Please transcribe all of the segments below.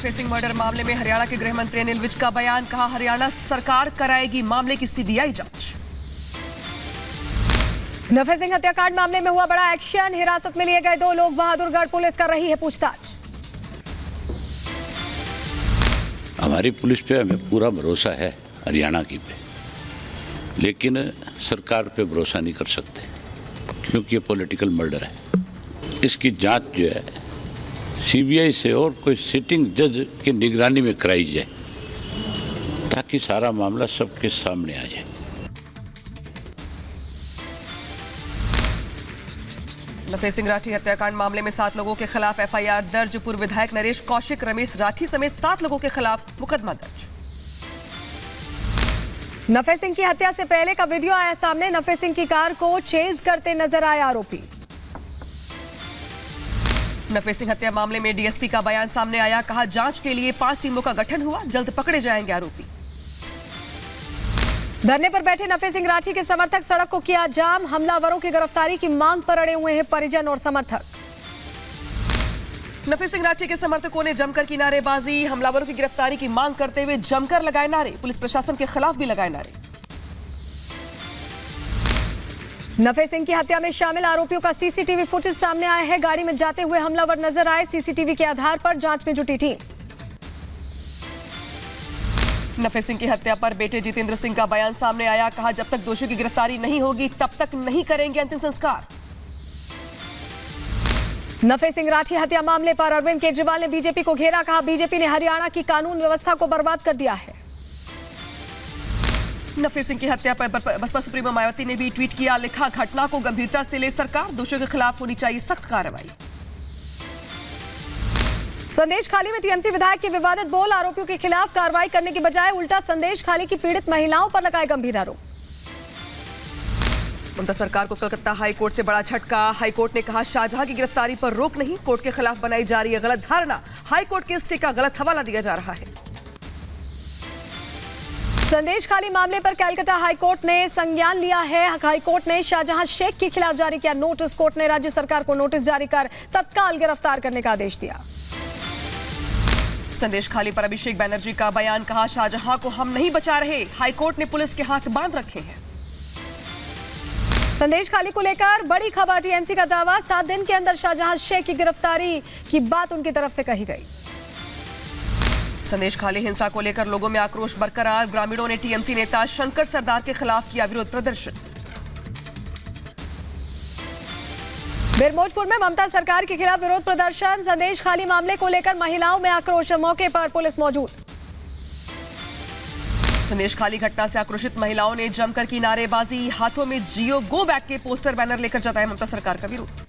नफे मर्डर मामले में हरियाणा के गृह मंत्री अनिल विज का बयान, कहा हरियाणा सरकार कराएगी मामले की सीबीआई जांच। नफे सिंह हत्याकांड मामले में हुआ बड़ा एक्शन, हिरासत में लिए गए 2 लोग, बहादुरगढ़ पुलिस कर रही है पूछताछ। हमारी पुलिस पे हमें पूरा भरोसा है, हरियाणा की पे, लेकिन सरकार पे भरोसा नहीं कर सकते क्योंकि ये पॉलिटिकल मर्डर है। इसकी जांच जो है सीबीआई से और कोई सिटिंग जज की निगरानी में कराई जाए ताकि सारा मामला सबके सामने आ जाए। नफे सिंह राठी हत्याकांड मामले में 7 लोगों के खिलाफ एफआईआर दर्ज, पूर्व विधायक नरेश कौशिक, रमेश राठी समेत 7 लोगों के खिलाफ मुकदमा दर्ज। नफे सिंह की हत्या से पहले का वीडियो आया सामने, नफे सिंह की कार को चेज करते नजर आए आरोपी। नफे सिंह हत्या मामले में डीएसपी का बयान सामने आया, कहा जांच के लिए 5 टीमों का गठन हुआ, जल्द पकड़े जाएंगे आरोपी। धरने पर बैठे नफे सिंह राठी के समर्थक सड़क को किया जाम, हमलावरों की गिरफ्तारी की मांग पर अड़े हुए हैं परिजन और समर्थक। नफे सिंह राठी के समर्थकों ने जमकर की नारेबाजी, हमलावरों की गिरफ्तारी की मांग करते हुए जमकर लगाए नारे, पुलिस प्रशासन के खिलाफ भी लगाए नारे। नफे सिंह की हत्या में शामिल आरोपियों का सीसीटीवी फुटेज सामने आया है, गाड़ी में जाते हुए हमलावर नजर आए, सीसीटीवी के आधार पर जांच में जुटी टीम। नफे सिंह की हत्या पर बेटे जितेंद्र सिंह का बयान सामने आया, कहा जब तक दोषियों की गिरफ्तारी नहीं होगी तब तक नहीं करेंगे अंतिम संस्कार। नफे सिंह राठी हत्या मामले पर अरविंद केजरीवाल ने बीजेपी को घेरा, कहा बीजेपी ने हरियाणा की कानून व्यवस्था को बर्बाद कर दिया है। नफे सिंह की हत्या पर बसपा सुप्रीमो मायावती ने भी ट्वीट किया, लिखा घटना को गंभीरता से ले सरकार, दोषियों के खिलाफ होनी चाहिए सख्त कार्रवाई। संदेश खाली में टीएमसी विधायक के विवादित बोल, आरोपियों के खिलाफ कार्रवाई करने के बजाय उल्टा संदेश खाली की पीड़ित महिलाओं पर लगाए गंभीर आरोप। ममता सरकार को कलकत्ता हाईकोर्ट से बड़ा झटका, हाईकोर्ट ने कहा शाहजहां की गिरफ्तारी पर रोक नहीं, कोर्ट के खिलाफ बनाई जा रही है गलत धारणा, हाईकोर्ट के स्टे का गलत हवाला दिया जा रहा है। संदेश खाली मामले पर कलकत्ता हाईकोर्ट ने संज्ञान लिया है, हाईकोर्ट ने शाहजहां शेख के खिलाफ जारी किया नोटिस, कोर्ट ने राज्य सरकार को नोटिस जारी कर तत्काल गिरफ्तार करने का आदेश दिया। संदेश खाली पर अभिषेक बैनर्जी का बयान, कहा शाहजहां को हम नहीं बचा रहे, हाईकोर्ट ने पुलिस के हाथ बांध रखे हैं। संदेश खाली को लेकर बड़ी खबर, टीएमसी का दावा, 7 दिन के अंदर शाहजहां शेख की गिरफ्तारी की बात उनकी तरफ से कही गई। संदेश खाली हिंसा को लेकर लोगों में आक्रोश बरकरार, ग्रामीणों ने टीएमसी नेता शंकर सरदार के खिलाफ किया विरोध प्रदर्शन। बिरमोजपुर में ममता सरकार के खिलाफ विरोध प्रदर्शन, संदेश खाली मामले को लेकर महिलाओं में आक्रोश, मौके पर पुलिस मौजूद। संदेश खाली घटना से आक्रोशित महिलाओं ने जमकर की नारेबाजी, हाथों में जियो गो बैक के पोस्टर बैनर लेकर जताया ममता सरकार का विरोध।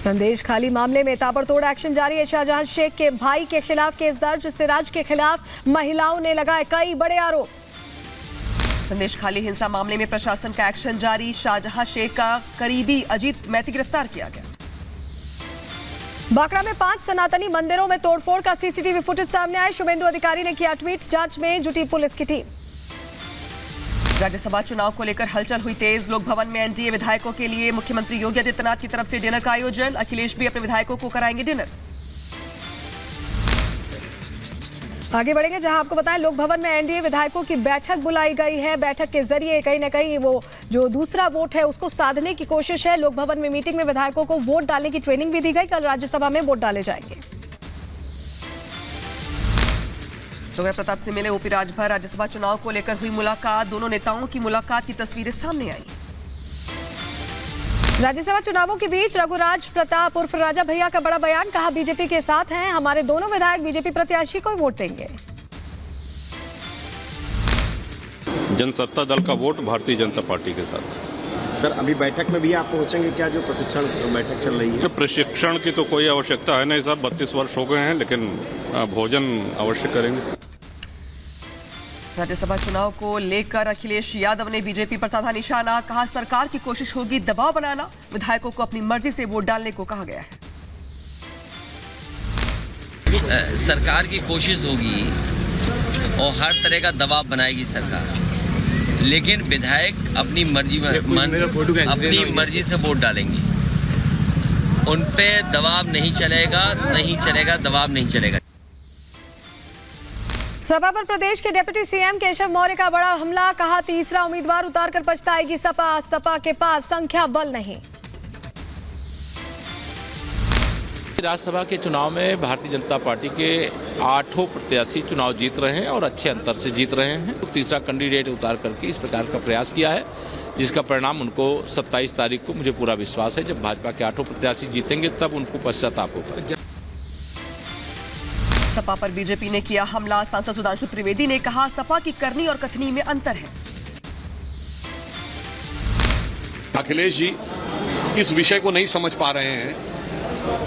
संदेश खाली मामले में ताबड़तोड़ एक्शन जारी है, शाहजहां शेख के भाई के खिलाफ केस दर्ज, सिराज के खिलाफ महिलाओं ने लगाए कई बड़े आरोप। संदेश खाली हिंसा मामले में प्रशासन का एक्शन जारी, शाहजहां शेख का करीबी अजीत मैती गिरफ्तार किया गया। बांकड़ा में 5 सनातनी मंदिरों में तोड़फोड़ का सीसीटीवी फुटेज सामने आया, शुभेंदु अधिकारी ने किया ट्वीट, जांच में जुटी पुलिस की टीम। राज्यसभा चुनाव को लेकर हलचल हुई तेज, लोक भवन में एनडीए विधायकों के लिए मुख्यमंत्री योगी आदित्यनाथ की तरफ से डिनर का आयोजन, अखिलेश भी अपने विधायकों को कराएंगे डिनर। आगे बढ़ेंगे, जहां आपको बताएं लोक भवन में एनडीए विधायकों की बैठक बुलाई गई है, बैठक के जरिए कहीं ना कहीं वो जो दूसरा वोट है उसको साधने की कोशिश है। लोक भवन में मीटिंग में विधायकों को वोट डालने की ट्रेनिंग भी दी गई, कल राज्यसभा में वोट डाले जाएंगे। जोगेश प्रताप से मिले ओपी राजभर, राज्यसभा चुनाव को लेकर हुई मुलाकात, दोनों नेताओं की मुलाकात की तस्वीरें सामने आई। राज्यसभा चुनावों के बीच रघुराज प्रताप उर्फ राजा भैया का बड़ा बयान, कहा बीजेपी के साथ हैं, हमारे दोनों विधायक बीजेपी प्रत्याशी को वोट देंगे। जनसत्ता दल का वोट भारतीय जनता पार्टी के साथ। सर अभी बैठक में भी आप पहुंचेंगे क्या, जो प्रशिक्षण बैठक चल रही है? तो प्रशिक्षण की तो कोई आवश्यकता है नहीं साहब, 32 वर्ष हो गए हैं, लेकिन भोजन अवश्य करेंगे। राज्यसभा चुनाव को लेकर अखिलेश यादव ने बीजेपी पर साधा निशाना, कहा सरकार की कोशिश होगी दबाव बनाना, विधायकों को अपनी मर्जी से वोट डालने को कहा गया है। सरकार की कोशिश होगी और हर तरह का दबाव बनाएगी सरकार, लेकिन विधायक अपनी मर्जी से वोट डालेंगे। उन पे दबाव नहीं चलेगा, नहीं चलेगा, दबाव नहीं चलेगा। सपा पर प्रदेश के डिप्टी सीएम केशव मौर्य का बड़ा हमला, कहा तीसरा उम्मीदवार उतारकर पछताएगी सपा, सपा के पास संख्या बल नहीं। राज्यसभा के चुनाव में भारतीय जनता पार्टी के 8 प्रत्याशी चुनाव जीत रहे हैं और अच्छे अंतर से जीत रहे हैं। तो तीसरा कैंडिडेट उतार करके इस प्रकार का प्रयास किया है, जिसका परिणाम उनको 27 तारीख को मुझे पूरा विश्वास है, जब भाजपा के 8 प्रत्याशी जीतेंगे तब उनको पश्चाताप होगा। सपा पर बीजेपी ने किया हमला, सांसद सुधांशु त्रिवेदी ने कहा सपा की करनी और कथनी में अंतर है। अखिलेश जी इस विषय को नहीं समझ पा रहे हैं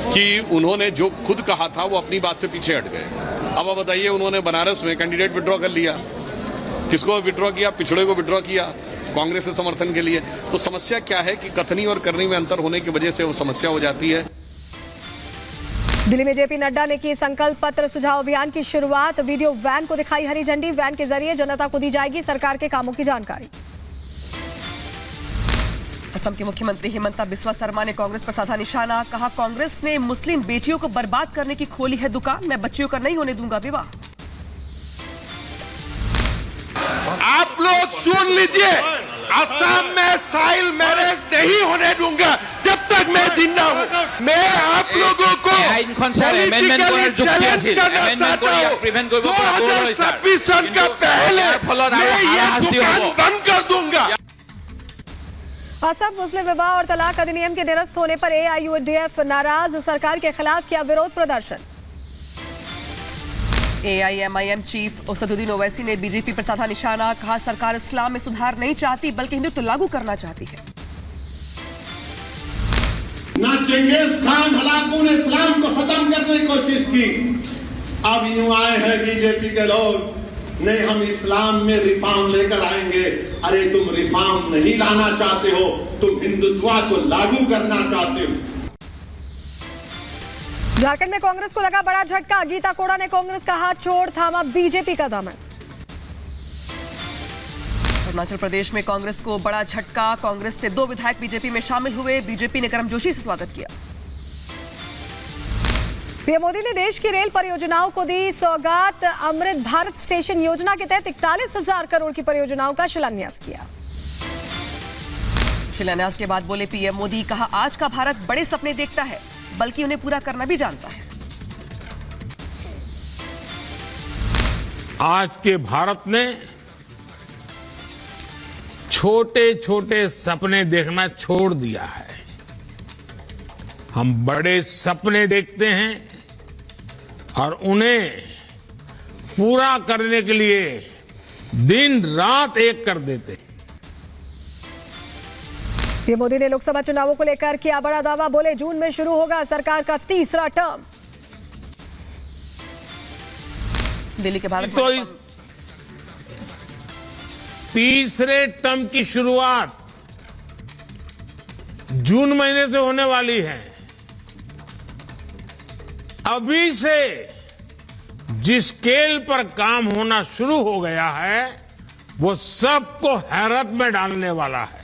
कि उन्होंने जो खुद कहा था वो अपनी बात से पीछे हट गए। अब आप बताइए, उन्होंने बनारस में कैंडिडेट विड्रॉ कर लिया, किसको विड्रॉ किया? पिछड़े को विड्रॉ किया, कांग्रेस के समर्थन के लिए। तो समस्या क्या है कि कथनी और करनी में अंतर होने की वजह से वो समस्या हो जाती है। दिल्ली में जेपी नड्डा ने की संकल्प पत्र सुझाव अभियान की शुरुआत, वीडियो वैन को दिखाई हरी झंडी, वैन के जरिए जनता को दी जाएगी सरकार के कामों की जानकारी। असम के मुख्यमंत्री हिमंता बिस्वा शर्मा ने कांग्रेस पर साधा निशाना, कहा कांग्रेस ने मुस्लिम बेटियों को बर्बाद करने की खोली है दुकान, मैं बच्चियों का नहीं होने दूंगा विवाह। आप लोग सुन लीजिए, असम में चाइल्ड मैरिज नहीं होने दूंगा जब तक मैं जिंदा हूँ। मैं आप लोगों को पॉलिटिकली चैलेंज करना चाहता हूँ, 2026 सन का पहले मैं ये दुकान बंद कर दूंगा। असम मुस्लिम विवाह और तलाक अधिनियम के निरस्त होने पर एआईयूडीएफ नाराज, सरकार के खिलाफ किया विरोध प्रदर्शन। एआईएमआईएम चीफ असदुद्दीन ओवैसी ने बीजेपी पर साधा निशाना, कहा सरकार इस्लाम में सुधार नहीं चाहती बल्कि हिंदुत्व लागू करना चाहती है। ना चंगेज खान हलाकू ने इस्लाम को खत्म करने की कोशिश की, अब यूं आए हैं बीजेपी के लोग, नहीं हम इस्लाम में रिफॉर्म लेकर आएंगे। अरे तुम रिफॉर्म नहीं लाना चाहते हो, तुम हिंदुत्व को लागू करना चाहते हो। झारखंड में कांग्रेस को लगा बड़ा झटका, गीता कोड़ा ने कांग्रेस का हाथ छोड़ थामा बीजेपी का दामन। अरुणाचल प्रदेश में कांग्रेस को बड़ा झटका, कांग्रेस से 2 विधायक बीजेपी में शामिल हुए, बीजेपी ने गर्मजोशी से स्वागत किया। पीएम मोदी ने देश की रेल परियोजनाओं को दी सौगात, अमृत भारत स्टेशन योजना के तहत 41,000 करोड़ की परियोजनाओं का शिलान्यास किया। शिलान्यास के बाद बोले पीएम मोदी, कहा आज का भारत बड़े सपने देखता है बल्कि उन्हें पूरा करना भी जानता है। आज के भारत ने छोटे छोटे सपने देखना छोड़ दिया है। हम बड़े सपने देखते हैं और उन्हें पूरा करने के लिए दिन रात एक कर देते हैं। पीएम मोदी ने लोकसभा चुनावों को लेकर किया बड़ा दावा, बोले जून में शुरू होगा सरकार का तीसरा टर्म। दिल्ली के भारत तो इस तीसरे टर्म की शुरुआत जून महीने से होने वाली है। अभी से जिस स्केल पर काम होना शुरू हो गया है वो सबको हैरत में डालने वाला है।